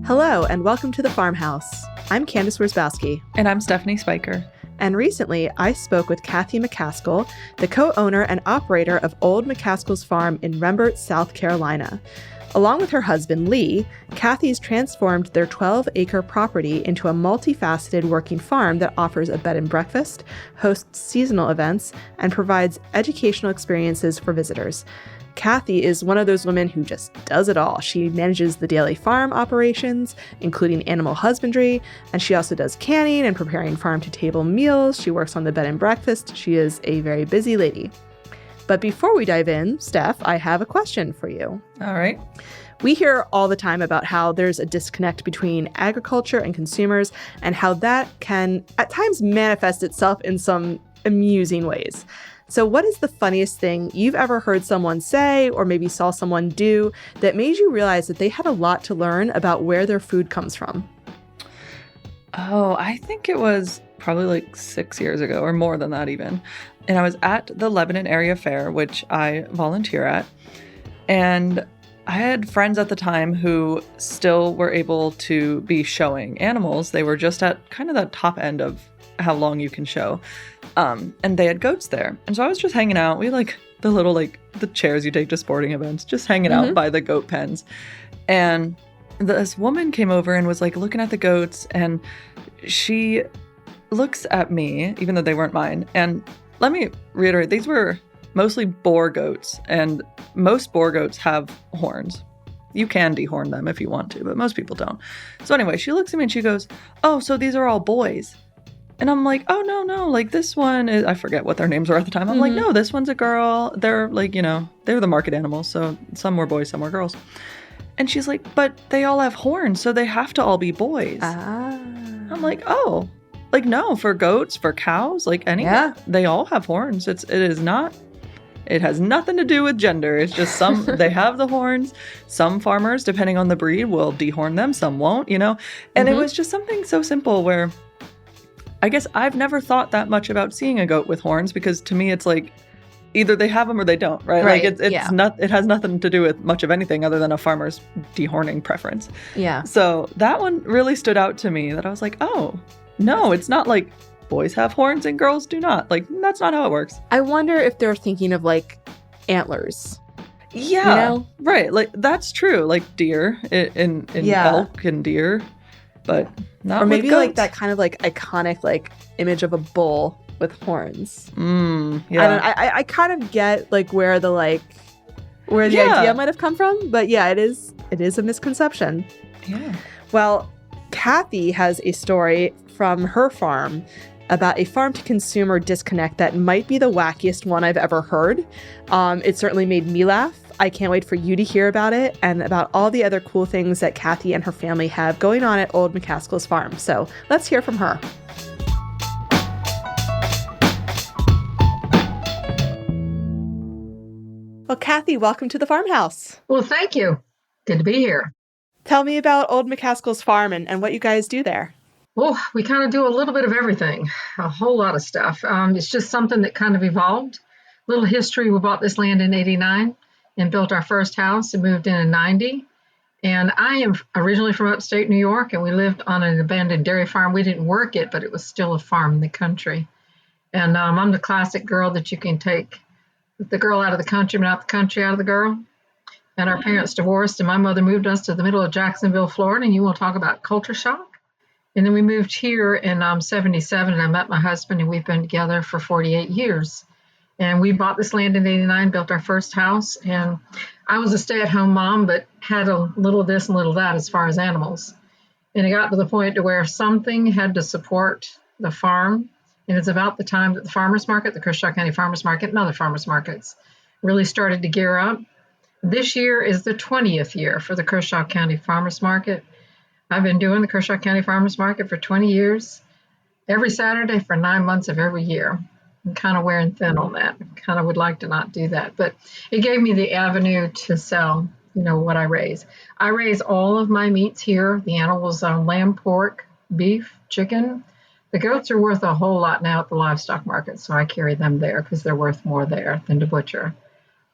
Hello, and welcome to the FarmHouse. I'm Candace Worsbowski. And I'm Stephanie Spiker. And recently, I spoke with Kathy McCaskill, the co-owner and operator of Old McCaskills Farm in Rembert, South Carolina. Along with her husband, Lee, Kathy's transformed their 12-acre property into a multifaceted working farm that offers a bed and breakfast, hosts seasonal events, and provides educational experiences for visitors. Kathy is one of those women who just does it all. She manages the daily farm operations, including animal husbandry, and she also does canning and preparing farm-to-table meals. She works on the bed and breakfast. She is a very busy lady. But before we dive in, Steph, I have a question for you. All right. We hear all the time about how there's a disconnect between agriculture and consumers, and how that can at times manifest itself in some amusing ways. So what is the funniest thing you've ever heard someone say or maybe saw someone do that made you realize that they had a lot to learn about where their food comes from? Oh, I think it was probably like 6 years ago or more than that even. And I was at the Lebanon Area Fair, which I volunteer at. And I had friends at the time who still were able to be showing animals. They were just at kind of the top end of how long you can show. And they had goats there. And so I was just hanging out. We had like the little, like the chairs you take to sporting events, just hanging out by the goat pens. And this woman came over and was like looking at the goats, and she looks at me, even though they weren't mine. And let me reiterate, these were mostly boar goats, and most boar goats have horns. You can dehorn them if you want to, but most people don't. So anyway, she looks at me and she goes, "Oh, so these are all boys." And I'm like, "Oh, no, like this one is," I forget what their names were at the time. I'm like, "No, this one's a girl." They're like, they're the market animals. So some were boys, some were girls. And she's like, "But they all have horns, so they have to all be boys." I'm like, "Oh, like no, for goats, for cows, like they all have horns. It has nothing to do with gender. It's just they have the horns. Some farmers, depending on the breed, will dehorn them. Some won't, And it was just something so simple where I guess I've never thought that much about seeing a goat with horns, because to me it's like either they have them or they don't, right? Like it has nothing to do with much of anything other than a farmer's dehorning preference. Yeah. So that one really stood out to me, that I was like, oh, no, it's not like boys have horns and girls do not. Like, that's not how it works. I wonder if they're thinking of like antlers. Yeah. Right. Like that's true. Like deer in elk and deer, but not or maybe with goats. Like that kind of like iconic like image of a bull with horns. Yeah. I kind of get like where the idea might have come from, but yeah, it is a misconception. Yeah. Well, Kathy has a story from her farm about a farm-to-consumer disconnect that might be the wackiest one I've ever heard. It certainly made me laugh. I can't wait for you to hear about it and about all the other cool things that Kathy and her family have going on at Old McCaskills Farm. So let's hear from her. Well, Kathy, welcome to the FarmHouse. Well, thank you. Good to be here. Tell me about Old McCaskills Farm and what you guys do there. Well, we kind of do a little bit of everything, a whole lot of stuff. It's just something that kind of evolved. Little history, we bought this land in 89 and built our first house and moved in 90. And I am originally from upstate New York, and we lived on an abandoned dairy farm. We didn't work it, but it was still a farm in the country. And I'm the classic girl that you can take the girl out of the country, but not the country out of the girl. And our parents divorced, and my mother moved us to the middle of Jacksonville, Florida, and you want to talk about culture shock. And then we moved here in 77, and I met my husband, and we've been together for 48 years. And we bought this land in 89, built our first house, and I was a stay-at-home mom, but had a little of this and little of that as far as animals. And it got to the point to where something had to support the farm, and it's about the time that the farmers market, the Kershaw County Farmers Market, and other farmers markets really started to gear up. This year is the 20th year for the Kershaw County Farmers Market. I've been doing the Kershaw County Farmers Market for 20 years, every Saturday for 9 months of every year. I'm kind of wearing thin on that. Kind of would like to not do that, but it gave me the avenue to sell, what I raise. I raise all of my meats here. The animals are lamb, pork, beef, chicken. The goats are worth a whole lot now at the livestock market, so I carry them there because they're worth more there than to butcher.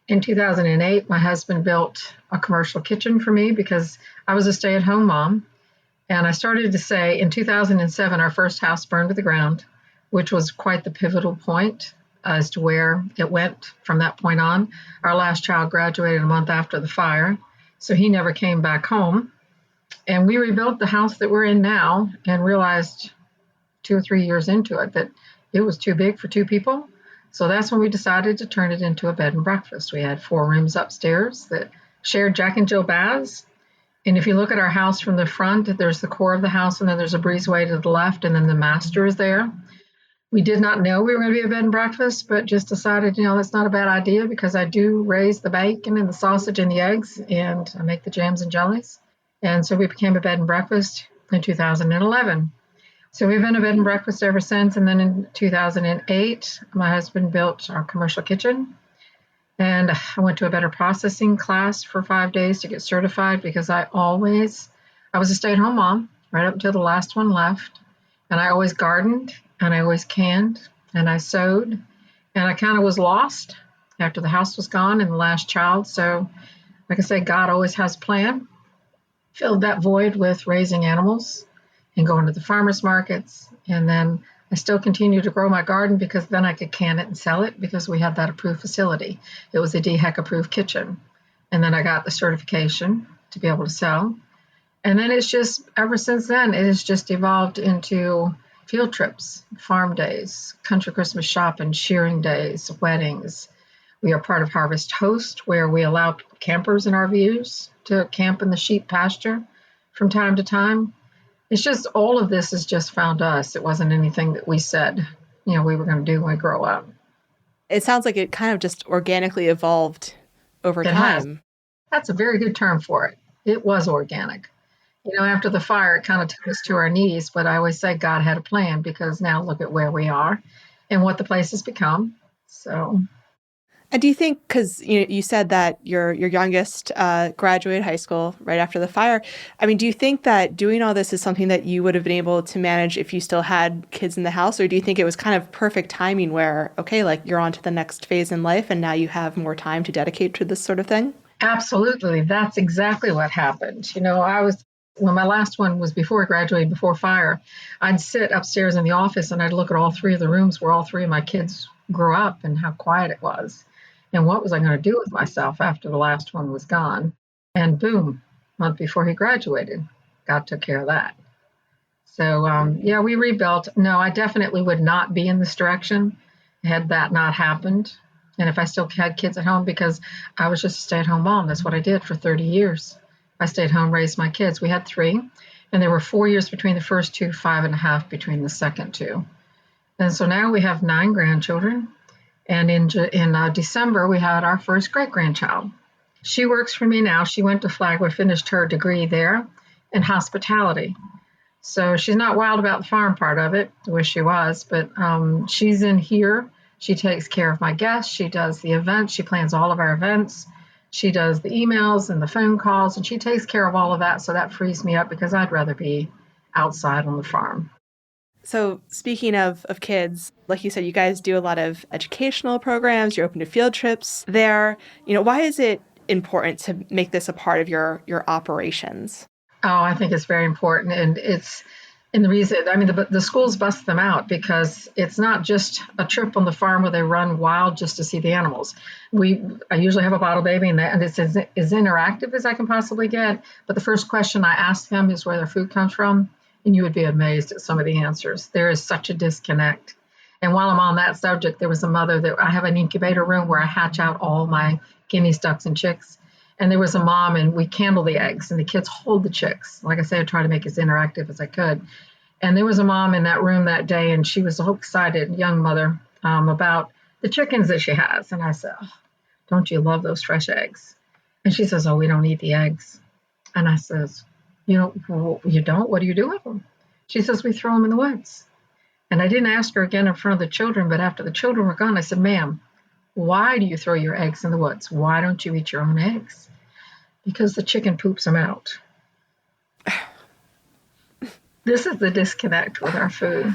In 2008, my husband built a commercial kitchen for me because I was a stay-at-home mom. And I started to say in 2007, our first house burned to the ground, which was quite the pivotal point as to where it went from that point on. Our last child graduated a month after the fire, so he never came back home. And we rebuilt the house that we're in now and realized 2 or 3 years into it that it was too big for two people. So that's when we decided to turn it into a bed and breakfast. We had 4 rooms upstairs that shared Jack and Jill baths. And if you look at our house from the front, there's the core of the house, and then there's a breezeway to the left, and then the master is there. We did not know we were going to be a bed and breakfast, but just decided, that's not a bad idea because I do raise the bacon and the sausage and the eggs, and I make the jams and jellies. And so we became a bed and breakfast in 2011. So we've been a bed and breakfast ever since. And then in 2008, my husband built our commercial kitchen. And I went to a better processing class for 5 days to get certified because I was a stay-at-home mom right up until the last one left. And I always gardened and I always canned and I sewed. And I kind of was lost after the house was gone and the last child. So like I said, God always has a plan. Filled that void with raising animals and going to the farmers markets. And then I still continued to grow my garden because then I could can it and sell it because we had that approved facility. It was a DHEC approved kitchen. And then I got the certification to be able to sell. And then it's just, ever since then, it has just evolved into field trips, farm days, country Christmas shopping, shearing days, weddings. We are part of Harvest Host, where we allow campers and RVers to camp in the sheep pasture from time to time. It's just all of this has just found us. It wasn't anything that we said, we were going to do when we grow up. It sounds like it kind of just organically evolved over time. That's a very good term for it. It was organic. After the fire, it kind of took us to our knees, but I always say God had a plan because now look at where we are and what the place has become. So. And do you think, because you said that your youngest graduated high school right after the fire, do you think that doing all this is something that you would have been able to manage if you still had kids in the house? Or do you think it was kind of perfect timing where, okay, like you're on to the next phase in life and now you have more time to dedicate to this sort of thing? Absolutely. That's exactly what happened. When my last one was before I graduated, before fire, I'd sit upstairs in the office and I'd look at all 3 of the rooms where all 3 of my kids grew up and how quiet it was. And what was I going to do with myself after the last one was gone? And boom, a month before he graduated, God took care of that. So, we rebuilt. No, I definitely would not be in this direction had that not happened. And if I still had kids at home, because I was just a stay-at-home mom. That's what I did for 30 years. I stayed home, raised my kids. We had 3, and there were 4 years between the first 2, 5.5 between the second 2. And so now we have 9 grandchildren. And in December, we had our first great-grandchild. She works for me now. She went to Flagler, finished her degree there in hospitality. So she's not wild about the farm part of it. I wish she was, but she's in here. She takes care of my guests. She does the events. She plans all of our events. She does the emails and the phone calls, and she takes care of all of that. So that frees me up because I'd rather be outside on the farm. So speaking of kids, like you said, you guys do a lot of educational programs. You're open to field trips there. Why is it important to make this a part of your operations? Oh, I think it's very important. And the reason, the schools bust them out because it's not just a trip on the farm where they run wild just to see the animals. I usually have a bottle baby and it's as interactive as I can possibly get. But the first question I ask them is where their food comes from. And you would be amazed at some of the answers. There is such a disconnect. And while I'm on that subject, there was a mother that I have an incubator room where I hatch out all my guineas, ducks, and chicks. And there was a mom, and we candle the eggs, and the kids hold the chicks. Like I said, I try to make it as interactive as I could. And there was a mom in that room that day, and she was so excited, young mother, about the chickens that she has. And I said, oh, don't you love those fresh eggs? And she says, oh, we don't eat the eggs. And I says, you don't? What do you do with them? She says, we throw them in the woods. And I didn't ask her again in front of the children, but after the children were gone, I said, ma'am, why do you throw your eggs in the woods? Why don't you eat your own eggs? Because the chicken poops them out. This is the disconnect with our food.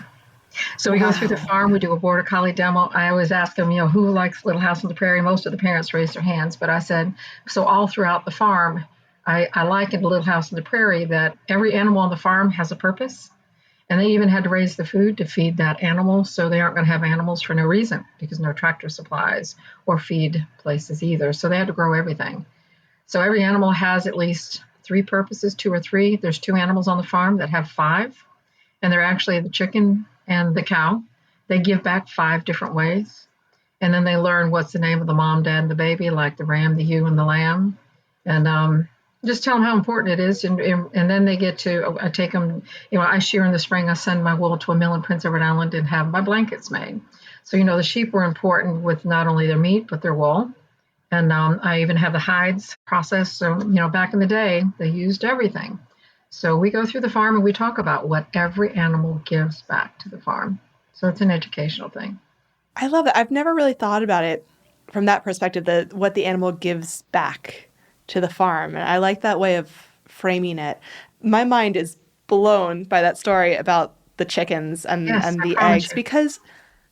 So we go through the farm, we do a border collie demo. I always ask them, who likes Little House on the Prairie? Most of the parents raise their hands, but I said, so all throughout the farm, I likened Little House on the Prairie that every animal on the farm has a purpose. And they even had to raise the food to feed that animal. So they aren't going to have animals for no reason because no tractor supplies or feed places either. So they had to grow everything. So every animal has at least 3 purposes, 2 or 3. There's 2 animals on the farm that have 5. And they're actually the chicken and the cow. They give back 5 different ways. And then they learn what's the name of the mom, dad, and the baby, like the ram, the ewe, and the lamb. And just tell them how important it is. And then they get to, I take them, I shear in the spring. I send my wool to a mill in Prince Edward Island and have my blankets made. So, the sheep were important with not only their meat, but their wool. And I even have the hides processed. So, back in the day, they used everything. So we go through the farm and we talk about what every animal gives back to the farm. So it's an educational thing. I love it. I've never really thought about it from that perspective, what the animal gives back to the farm. And I like that way of framing it. My mind is blown by that story about the chickens and the eggs, because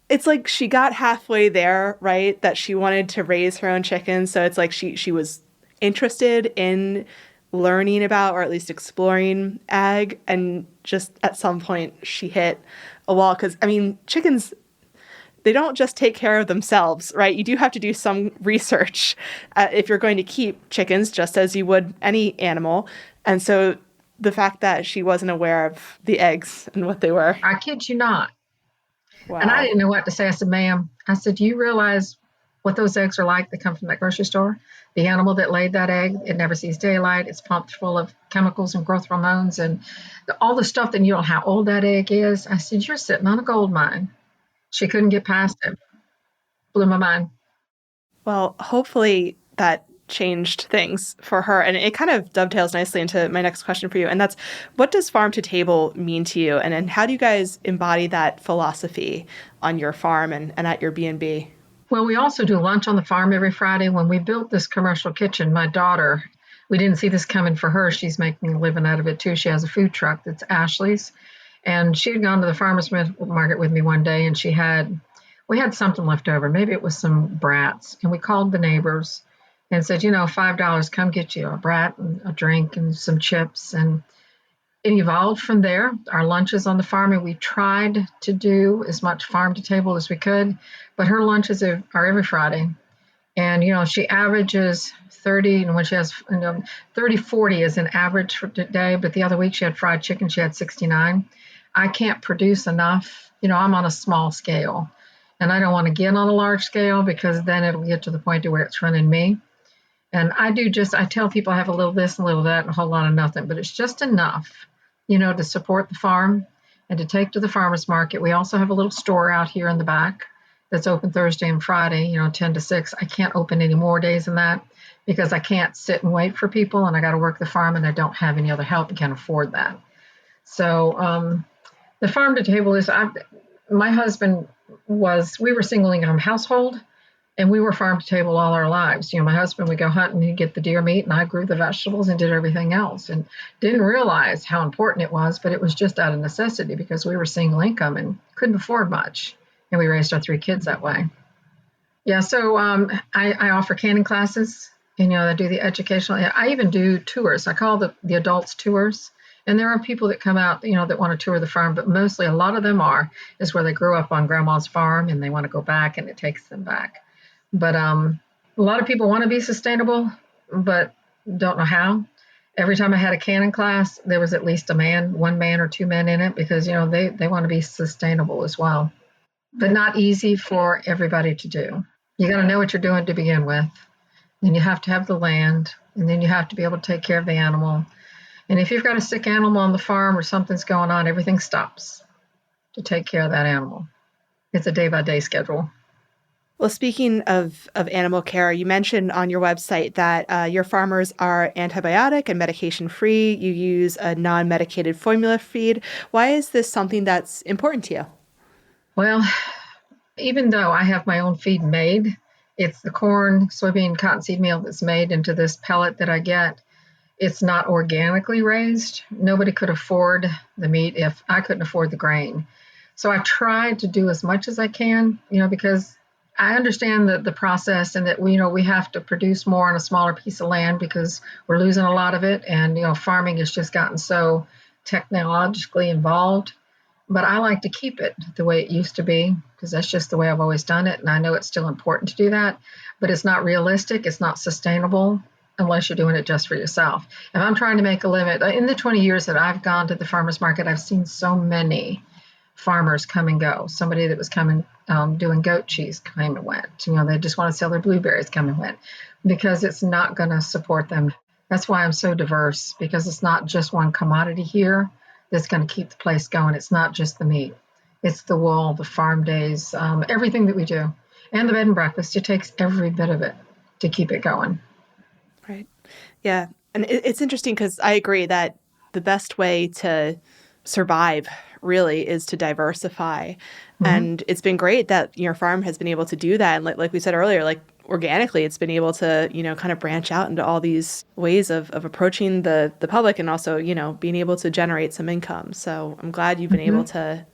it's like she got halfway there, right? That she wanted to raise her own chickens. So it's like she was interested in learning about, or at least exploring ag, and just at some point she hit a wall. Because chickens, they don't just take care of themselves, right? You do have to do some research if you're going to keep chickens, just as you would any animal. And so the fact that she wasn't aware of the eggs and what they were. I kid you not. Wow. And I didn't know what to say. I said, ma'am, do you realize what those eggs are like that come from that grocery store? The animal that laid that egg, it never sees daylight. It's pumped full of chemicals and growth hormones and all the stuff that you know how old that egg is. I said, you're sitting on a gold mine. She couldn't get past it. Blew my mind. Well, hopefully that changed things for her. And it kind of dovetails nicely into my next question for you. And that's, what does farm to table mean to you? And how do you guys embody that philosophy on your farm and at your B&B? Well, we also do lunch on the farm every Friday. When we built this commercial kitchen, my daughter, we didn't see this coming for her. She's making a living out of it too. She has a food truck that's Ashley's. And she had gone to the farmer's market with me one day, and we had something left over. Maybe it was some brats. And we called the neighbors and said, $5, come get you a brat and a drink and some chips. And it evolved from there. Our lunches on the farm, and we tried to do as much farm to table as we could, but her lunches are every Friday. And, she averages 30, and when she has 30, 40 is an average for today, but the other week she had fried chicken, she had 69. I can't produce enough. I'm on a small scale, and I don't want to get on a large scale because then it'll get to the point to where it's running me. And I tell people I have a little this and a little that and a whole lot of nothing, but it's just enough, to support the farm and to take to the farmer's market. We also have a little store out here in the back that's open Thursday and Friday, 10 to 6. I can't open any more days than that because I can't sit and wait for people, and I got to work the farm, and I don't have any other help and can't afford that. So the farm to table is, my husband we were single income household, and we were farm to table all our lives. My husband would go hunting, he'd get the deer meat, and I grew the vegetables and did everything else, and didn't realize how important it was, but it was just out of necessity because we were single income and couldn't afford much, and we raised our 3 kids that way. Yeah, so I offer canning classes, I do the educational, I even do tours. I call the adults tours. And there are people that come out, that want to tour the farm, but mostly a lot of them is where they grew up on grandma's farm and they want to go back, and it takes them back. But a lot of people want to be sustainable, but don't know how. Every time I had a canning class, there was at least one man or 2 men in it because, they want to be sustainable as well. But not easy for everybody to do. You got to know what you're doing to begin with. Then you have to have the land, and then you have to be able to take care of the animal. And if you've got a sick animal on the farm or something's going on, everything stops to take care of that animal. It's a day-by-day schedule. Well, speaking of animal care, you mentioned on your website that your farmers are antibiotic and medication-free. You use a non-medicated formula feed. Why is this something that's important to you? Well, even though I have my own feed made, it's the corn, soybean, cottonseed meal that's made into this pellet that I get. It's not organically raised. Nobody could afford the meat if I couldn't afford the grain. So I tried to do as much as I can, because I understand the process and that we have to produce more on a smaller piece of land because we're losing a lot of it. And, farming has just gotten so technologically involved. But I like to keep it the way it used to be because that's just the way I've always done it. And I know it's still important to do that, but it's not realistic. It's not sustainable unless you're doing it just for yourself. If I'm trying to make a living, in the 20 years that I've gone to the farmer's market, I've seen so many farmers come and go. Somebody that was coming doing goat cheese came and went. They just want to sell their blueberries, come and went, because it's not going to support them. That's why I'm so diverse, because it's not just one commodity here that's going to keep the place going. It's not just the meat. It's the wool, the farm days, everything that we do. And the bed and breakfast. It takes every bit of it to keep it going. Right. Yeah. And it's interesting because I agree that the best way to survive really is to diversify. Mm-hmm. And it's been great that your farm has been able to do that. And like we said earlier, like organically, it's been able to, kind of branch out into all these ways of approaching the public and also, being able to generate some income. So I'm glad you've been mm-hmm. able to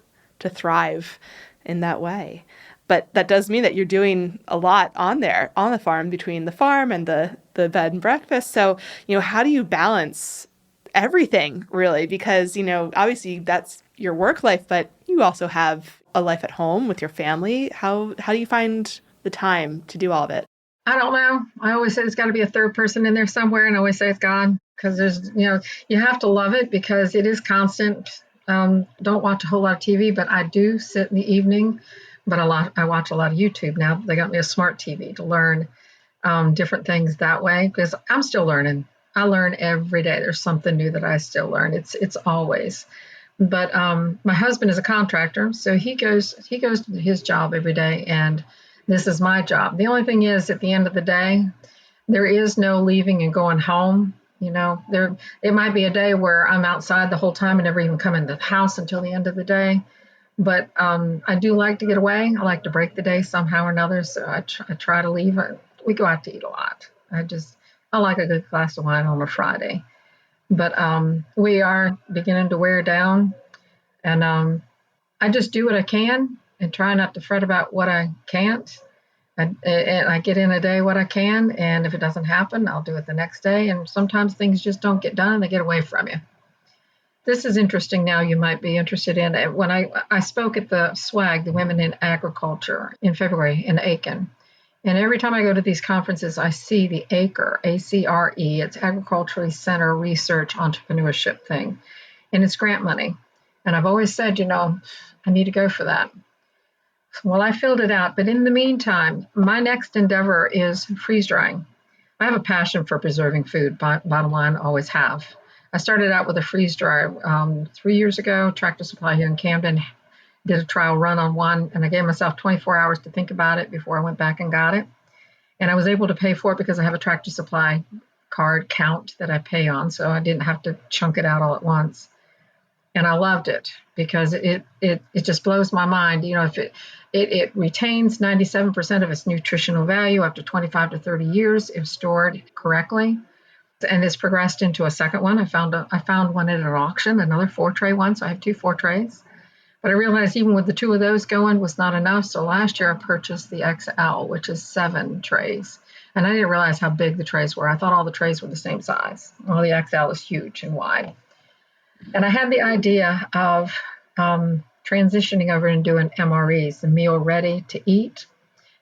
thrive in that way. But that does mean that you're doing a lot on the farm between the farm and the bed and breakfast. So, how do you balance everything really? Because, obviously that's your work life, but you also have a life at home with your family. How do you find the time to do all of it? I don't know. I always say there's got to be a third person in there somewhere. And I always say it's God, because there's, you have to love it because it is constant. Don't watch a whole lot of TV, but I do sit in the evening, but I watch a lot of YouTube now. They got me a smart TV to learn different things that way, because I'm still learning. I learn every day. There's something new that I still learn. It's always. But my husband is a contractor, so he goes to his job every day, and this is my job. The only thing is, at the end of the day, there is no leaving and going home. It might be a day where I'm outside the whole time and never even come in the house until the end of the day. But I do like to get away. I like to break the day somehow or another. So I try to leave. We go out to eat a lot. I like a good glass of wine on a Friday. But we are beginning to wear down. And I just do what I can and try not to fret about what I can't. And I get in a day what I can. And if it doesn't happen, I'll do it the next day. And sometimes things just don't get done. They get away from you. This is interesting now. You might be interested in it. When I spoke at the SWAG, the Women in Agriculture, in February in Aiken. And every time I go to these conferences, I see the ACRE, A-C-R-E. It's Agriculturally Center Research Entrepreneurship thing. And it's grant money. And I've always said, I need to go for that. Well, I filled it out. But in the meantime, my next endeavor is freeze drying. I have a passion for preserving food. Bottom line, always have. I started out with a freeze dryer 3 years ago, Tractor Supply here in Camden. Did a trial run on one, and I gave myself 24 hours to think about it before I went back and got it. And I was able to pay for it because I have a Tractor Supply card count that I pay on, so I didn't have to chunk it out all at once. And I loved it because it just blows my mind. If it retains 97% of its nutritional value after 25 to 30 years if stored correctly. And it's progressed into a second one. I found one at an auction, another 4-tray one, so I have 2 4-trays. But I realized even with the 2 of those going was not enough. So last year I purchased the XL, which is 7 trays. And I didn't realize how big the trays were. I thought all the trays were the same size. Well, the XL is huge and wide. And I had the idea of transitioning over and doing MREs, the meal ready to eat.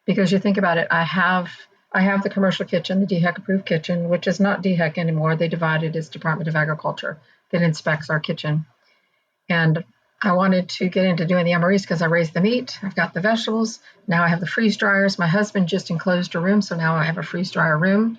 Because you think about it, I have the commercial kitchen, the DHEC approved kitchen, which is not DHEC anymore. They divided as Department of Agriculture that inspects our kitchen. And I wanted to get into doing the MREs because I raised the meat. I've got the vegetables. Now I have the freeze dryers. My husband just enclosed a room, so now I have a freeze dryer room.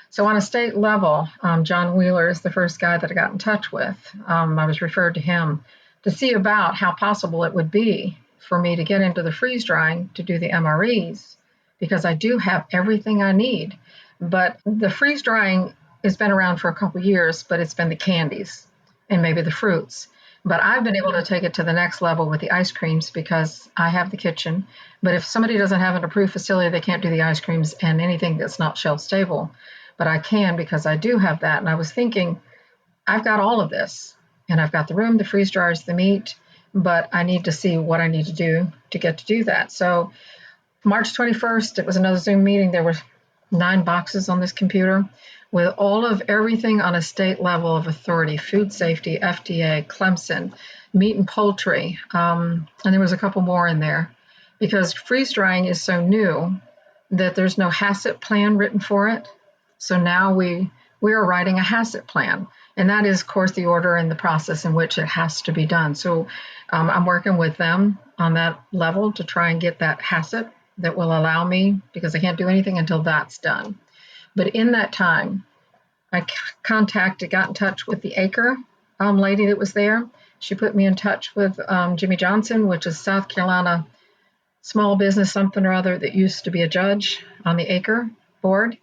So on a state level, John Wheeler is the first guy that I got in touch with. I was referred to him to see about how possible it would be for me to get into the freeze drying to do the MREs, because I do have everything I need. But the freeze drying has been around for a couple of years, but it's been the candies and maybe the fruits. But I've been able to take it to the next level with the ice creams because I have the kitchen. But if somebody doesn't have an approved facility, they can't do the ice creams and anything that's not shelf stable. But I can because I do have that. And I was thinking, I've got all of this. And I've got the room, the freeze dryers, the meat. But I need to see what I need to do to get to do that. So March 21st, it was another Zoom meeting. There were 9 boxes on this computer with all of everything on a state level of authority: food safety, FDA, Clemson, meat and poultry, and there was a couple more in there because freeze drying is so new that there's no HACCP plan written for it. So now we are writing a HACCP plan, and that is, of course, the order and the process in which it has to be done. So I'm working with them on that level to try and get that HACCP that will allow me, because I can't do anything until that's done. But in that time, I got in touch with the acre lady that was there. She put me in touch with Jimmy Johnson, which is South Carolina small business something or other that used to be a judge on the acre board.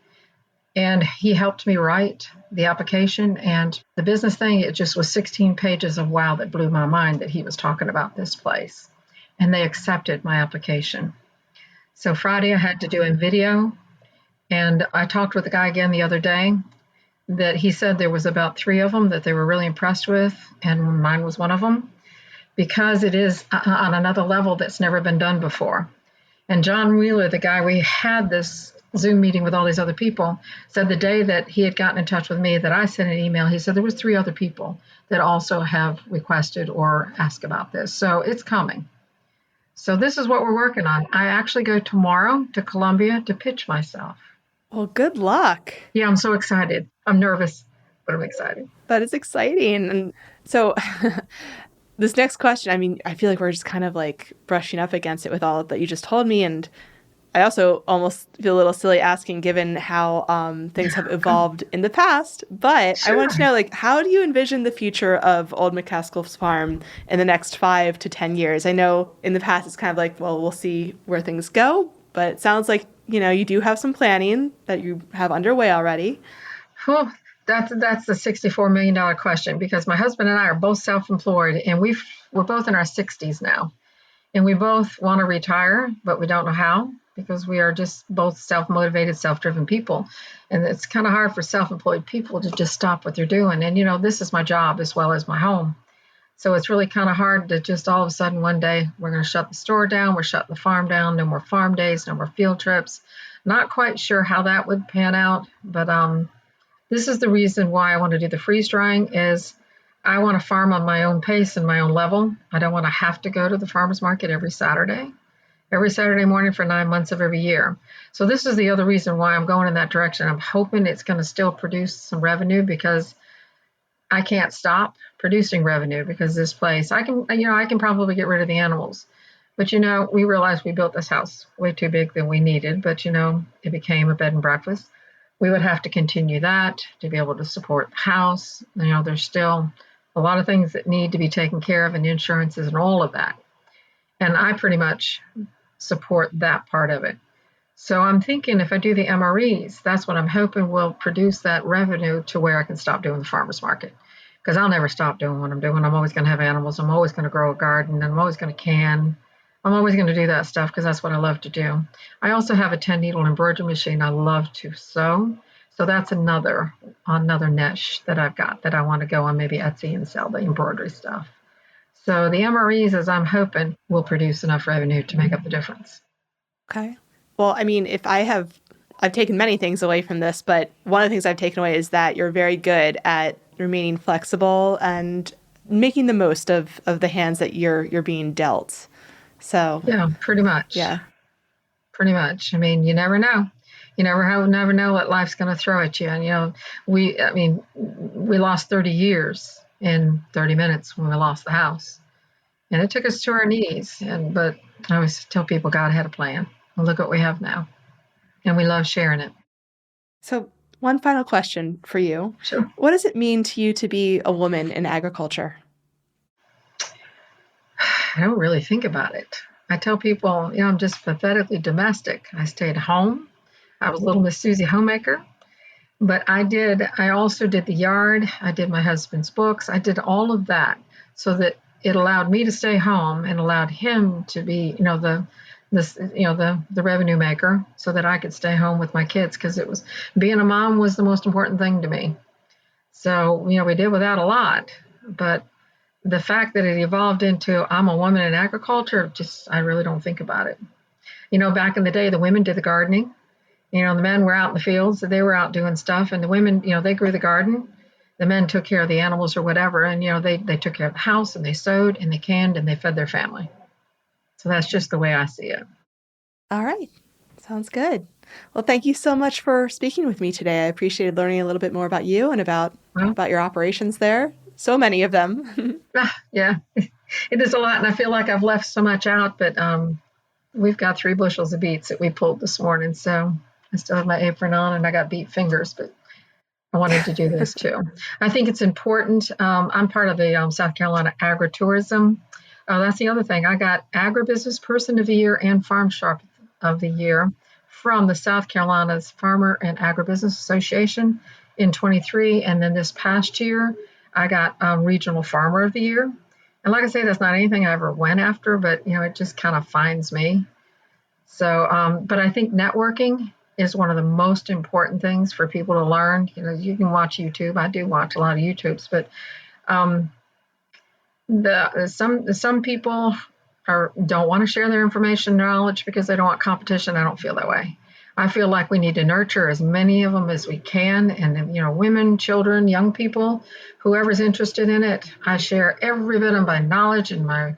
And he helped me write the application. And the business thing, it just was 16 pages of wow that blew my mind that he was talking about this place. And they accepted my application. So Friday I had to do a video, and I talked with the guy again the other day that he said there was about 3 of them that they were really impressed with, and mine was one of them, because it is on another level that's never been done before. And John Wheeler, the guy we had this Zoom meeting with all these other people, said the day that he had gotten in touch with me that I sent an email, he said there was 3 other people that also have requested or asked about this. So it's coming. So this is what we're working on. I actually go tomorrow to Columbia to pitch myself. Well, good luck. Yeah, I'm so excited. I'm nervous, but I'm excited. That is exciting. And so this next question, I mean, I feel like we're just kind of like brushing up against it with all that you just told me. And I also almost feel a little silly asking, given how things have evolved in the past. But sure. I want to know, like, how do you envision the future of Old McCaskills Farm in the next 5 to 10 years? I know in the past it's kind of like, well, we'll see where things go. But it sounds like, you know, you do have some planning that you have underway already. Well, that's the $64 million question, because my husband and I are both self-employed, and we're both in our 60s now. And we both want to retire, but we don't know how, because we are just both self-motivated, self-driven people. And it's kind of hard for self-employed people to just stop what they're doing. And, you know, this is my job as well as my home. So it's really kind of hard to just all of a sudden one day we're going to shut the store down, we're shutting the farm down, no more farm days, no more field trips. Not quite sure how that would pan out, but this is the reason why I want to do the freeze drying is I want to farm on my own pace and my own level. I don't want to have to go to the farmer's market every Saturday morning for 9 months of every year. So this is the other reason why I'm going in that direction. I'm hoping it's going to still produce some revenue, because I can't stop producing revenue, because this place, I can probably get rid of the animals. But, we realized we built this house way too big than we needed, but, it became a bed and breakfast. We would have to continue that to be able to support the house. There's still a lot of things that need to be taken care of, and insurances and all of that. And I pretty much support that part of it. So I'm thinking if I do the MREs, that's what I'm hoping will produce that revenue to where I can stop doing the farmer's market. Because I'll never stop doing what I'm doing. I'm always going to have animals. I'm always going to grow a garden. And I'm always going to can. I'm always going to do that stuff because that's what I love to do. I also have a 10-needle embroidery machine I love to sew. So that's another niche that I've got that I want to go on maybe Etsy and sell the embroidery stuff. So the MREs, as I'm hoping, will produce enough revenue to make up the difference. Okay. Well, I mean, I've taken many things away from this, but one of the things I've taken away is that you're very good at remaining flexible and making the most of the hands that you're being dealt. So yeah, pretty much. Yeah. Pretty much. I mean, you never know. You never know what life's going to throw at you. And, we lost 30 years in 30 minutes when we lost the house. And it took us to our knees. But I always tell people God had a plan. And look what we have now. And we love sharing it. So one final question for you. Sure. What does it mean to you to be a woman in agriculture? I don't really think about it. I tell people, I'm just pathetically domestic. I stayed home. I was little Miss Susie homemaker. But I also did the yard. I did my husband's books. I did all of that so that it allowed me to stay home and allowed him to be, the revenue maker, so that I could stay home with my kids, because it was being a mom was the most important thing to me. So, we did without a lot, but the fact that it evolved into I'm a woman in agriculture, I really don't think about it. Back in the day, the women did the gardening. The men were out in the fields, they were out doing stuff, and the women, they grew the garden. The men took care of the animals or whatever, and they took care of the house, and they sewed and they canned and they fed their family. So that's just the way I see it. All right. Sounds good. Well, thank you so much for speaking with me today. I appreciated learning a little bit more about you and about your operations there. So many of them. Yeah, it is a lot, and I feel like I've left so much out, but we've got 3 bushels of beets that we pulled this morning, so I still have my apron on and I got beet fingers, but I wanted to do this too. I think it's important. I'm part of the South Carolina Agritourism. That's the other thing. I got Agribusiness Person of the Year and Farm Shop of the Year from the South Carolina's Farmer and Agribusiness Association in 23. And then this past year, I got Regional Farmer of the Year. And like I say, that's not anything I ever went after, but, it just kind of finds me. So, but I think networking is one of the most important things for people to learn. You can watch YouTube. I do watch a lot of YouTubes, but some people don't want to share their information, knowledge, because they don't want competition. I don't feel that way. I feel like we need to nurture as many of them as we can, and women, children, young people, whoever's interested in it. I share every bit of my knowledge and my,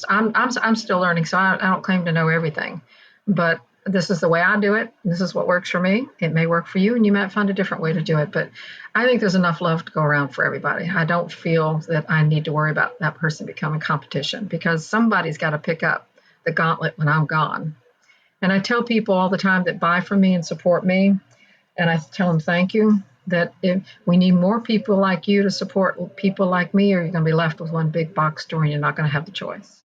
I'm still learning, so I don't claim to know everything, but this is the way I do it. This is what works for me. It may work for you, and you might find a different way to do it. But I think there's enough love to go around for everybody. I don't feel that I need to worry about that person becoming competition, because somebody's got to pick up the gauntlet when I'm gone. And I tell people all the time that buy from me and support me, and I tell them thank you, that if we need more people like you to support people like me, or you're going to be left with one big box store and you're not going to have the choice.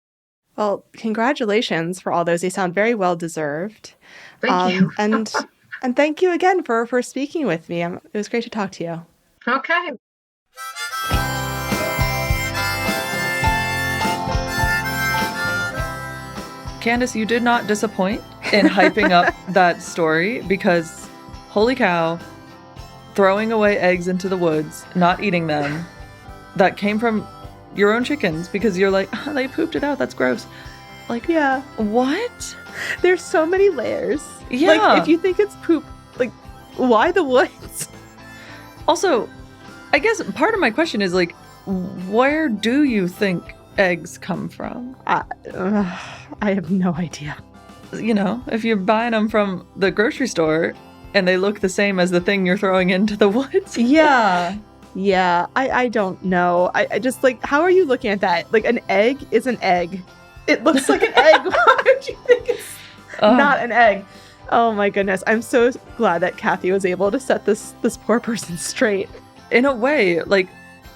Well, congratulations for all those. They sound very well deserved. Thank you. and thank you again for speaking with me. It was great to talk to you. Okay. Candace, you did not disappoint in hyping up that story, because holy cow, throwing away eggs into the woods, not eating them, that came from your own chickens, because you're like, oh, they pooped it out. That's gross. Like, yeah. What? There's so many layers. Yeah. Like, if you think it's poop, like, why the woods? Also, I guess part of my question is, like, where do you think eggs come from? I have no idea. If you're buying them from the grocery store and they look the same as the thing you're throwing into the woods. Yeah. Yeah, I don't know. I just, like, how are you looking at that? Like, an egg is an egg. It looks like an egg. Why would you think it's not an egg? Oh my goodness. I'm so glad that Kathy was able to set this poor person straight. In a way, like,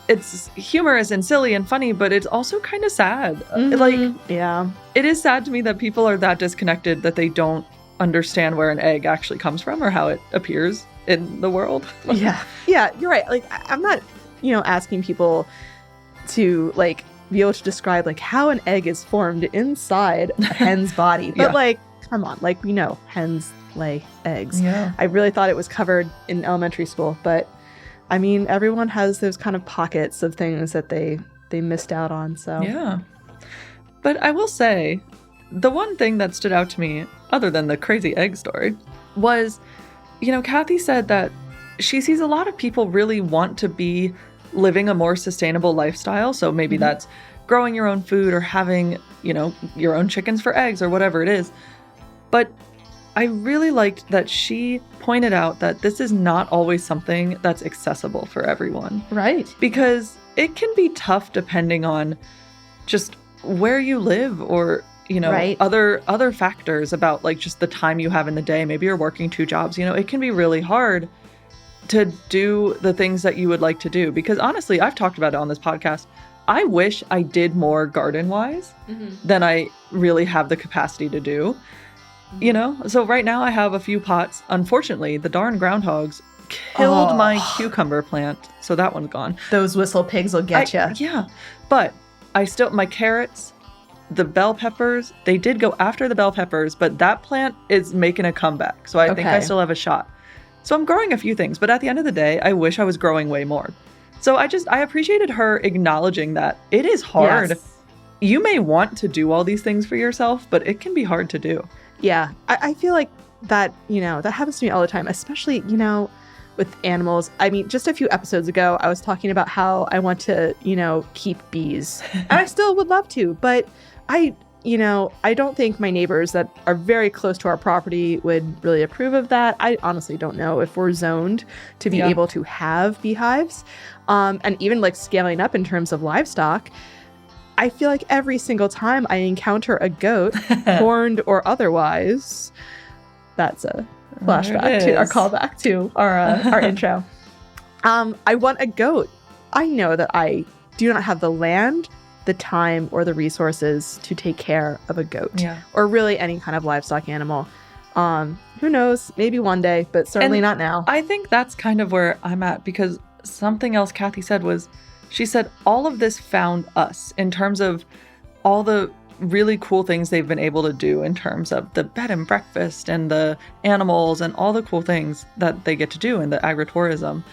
it's humorous and silly and funny, but it's also kind of sad. Mm-hmm. Like, yeah, it is sad to me that people are that disconnected that they don't understand where an egg actually comes from or how it appears in the world. Yeah, you're right. Like, I'm not, asking people to, like, be able to describe, like, how an egg is formed inside a hen's body. But, like, come on, like, hens lay eggs. Yeah. I really thought it was covered in elementary school, but I mean, everyone has those kind of pockets of things that they missed out on. So yeah. But I will say, the one thing that stood out to me, other than the crazy egg story, was, Kathy said that she sees a lot of people really want to be living a more sustainable lifestyle. So maybe that's growing your own food or having, your own chickens for eggs or whatever it is. But I really liked that she pointed out that this is not always something that's accessible for everyone. Right. Because it can be tough depending on just where you live or, right. other factors about, like, just the time you have in the day. Maybe you're working 2 jobs. It can be really hard to do the things that you would like to do. Because honestly, I've talked about it on this podcast. I wish I did more garden-wise than I really have the capacity to do. So right now I have a few pots. Unfortunately, the darn groundhogs killed my cucumber plant, so that one's gone. Those whistle pigs will get you. Yeah, but my carrots, the bell peppers, they did go after the bell peppers, but that plant is making a comeback, so I think I still have a shot. So I'm growing a few things, but at the end of the day, I wish I was growing way more. So I appreciated her acknowledging that it is hard you may want to do all these things for yourself, but it can be hard to do. Yeah, I feel like that, that happens to me all the time, especially, with animals. I mean, just a few episodes ago, I was talking about how I want to, keep bees. And I still would love to, but I don't think my neighbors that are very close to our property would really approve of that. I honestly don't know if we're zoned to be able to have beehives. And even like scaling up in terms of livestock, I feel like every single time I encounter a goat, horned or otherwise, that's a flashback to our callback to our intro. I want a goat. I know that I do not have the land, the time, or the resources to take care of a goat or really any kind of livestock animal. Who knows? Maybe one day, but certainly not now. I think that's kind of where I'm at, because something else Kathy said was, she said all of this found us in terms of all the really cool things they've been able to do in terms of the bed and breakfast and the animals and all the cool things that they get to do in the agritourism.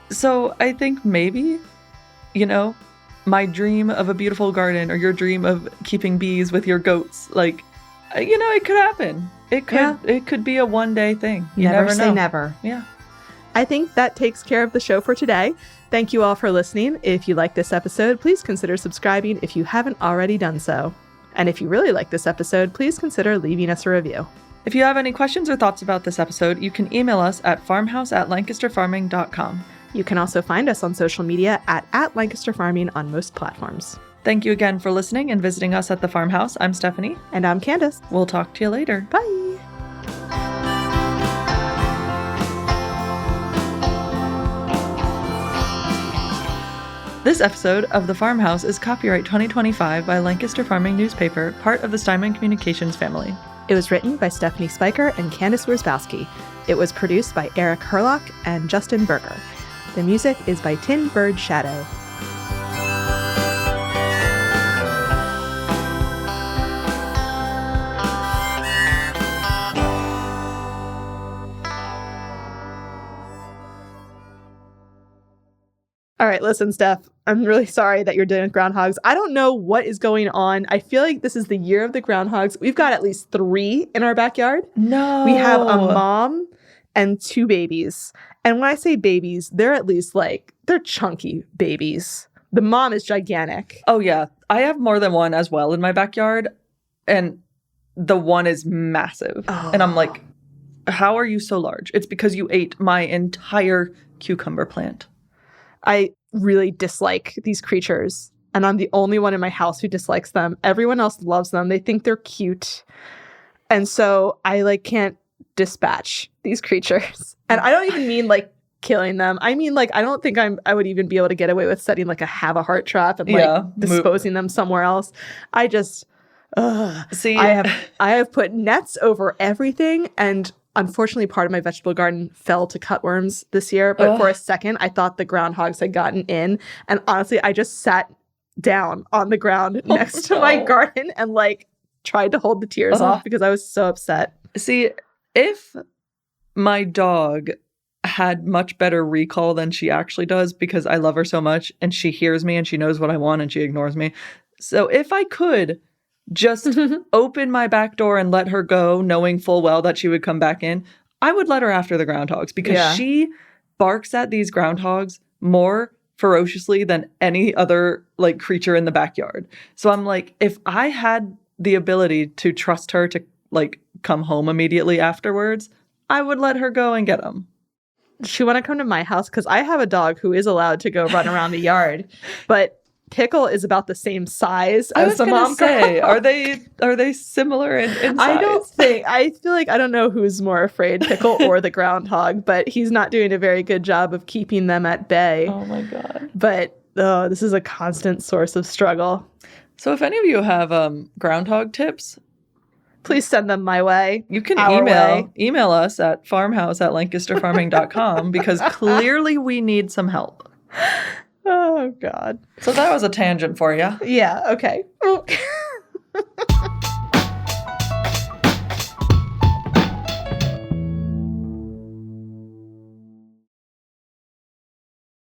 So I think maybe, my dream of a beautiful garden or your dream of keeping bees with your goats, like, it could happen. It could be a one-day thing. You never say know. never. Yeah. I think that takes care of the show for today. Thank you all for listening. If you like this episode, please consider subscribing if you haven't already done so. And if you really like this episode, please consider leaving us a review. If you have any questions or thoughts about this episode, you can email us at farmhouse@lancasterfarming.com. You can also find us on social media at Lancaster Farming on most platforms. Thank you again for listening and visiting us at the Farmhouse. I'm Stephanie. And I'm Candace. We'll talk to you later. Bye. This episode of The Farmhouse is copyright 2025 by Lancaster Farming newspaper, part of the Steinman Communications family. It was written by Stephanie Spiker and Candace Wierzbowski. It was produced by Eric Herlock and Justin Berger. The music is by Tin Bird Shadow. All right, listen, Steph, I'm really sorry that you're dealing with groundhogs. I don't know what is going on. I feel like this is the year of the groundhogs. We've got at least 3 in our backyard. No. We have a mom and 2 babies. And when I say babies, they're at least they're chunky babies. The mom is gigantic. Oh, yeah. I have more than one as well in my backyard. And the one is massive. Oh. And I'm like, how are you so large? It's because you ate my entire cucumber plant. I really dislike these creatures, and I'm the only one in my house who dislikes them. Everyone else loves them. They think they're cute. And so I can't dispatch these creatures. And I don't even mean killing them. I mean I don't think I would even be able to get away with setting a heart trap and disposing them somewhere else. I just see, I have put nets over everything, and unfortunately, part of my vegetable garden fell to cutworms this year, but for a second, I thought the groundhogs had gotten in. And honestly, I just sat down on the ground next to my garden and tried to hold the tears off because I was so upset. See, if my dog had much better recall than she actually does, because I love her so much and she hears me and she knows what I want and she ignores me. So if I could just open my back door and let her go, knowing full well that she would come back in, I would let her after the groundhogs, because she barks at these groundhogs more ferociously than any other creature in the backyard. So I'm if I had the ability to trust her to come home immediately afterwards, I would let her go and get them. Does she want to come to my house? Because I have a dog who is allowed to go run around the yard, but Pickle is about the same size as the mom. Say, are they similar in size? I feel I don't know who's more afraid, Pickle or the groundhog, but he's not doing a very good job of keeping them at bay. Oh my God. But this is a constant source of struggle. So if any of you have groundhog tips, please send them my way. You can email us at farmhouse@lancasterfarming.com because clearly we need some help. Oh, God. So that was a tangent for you. Yeah, okay.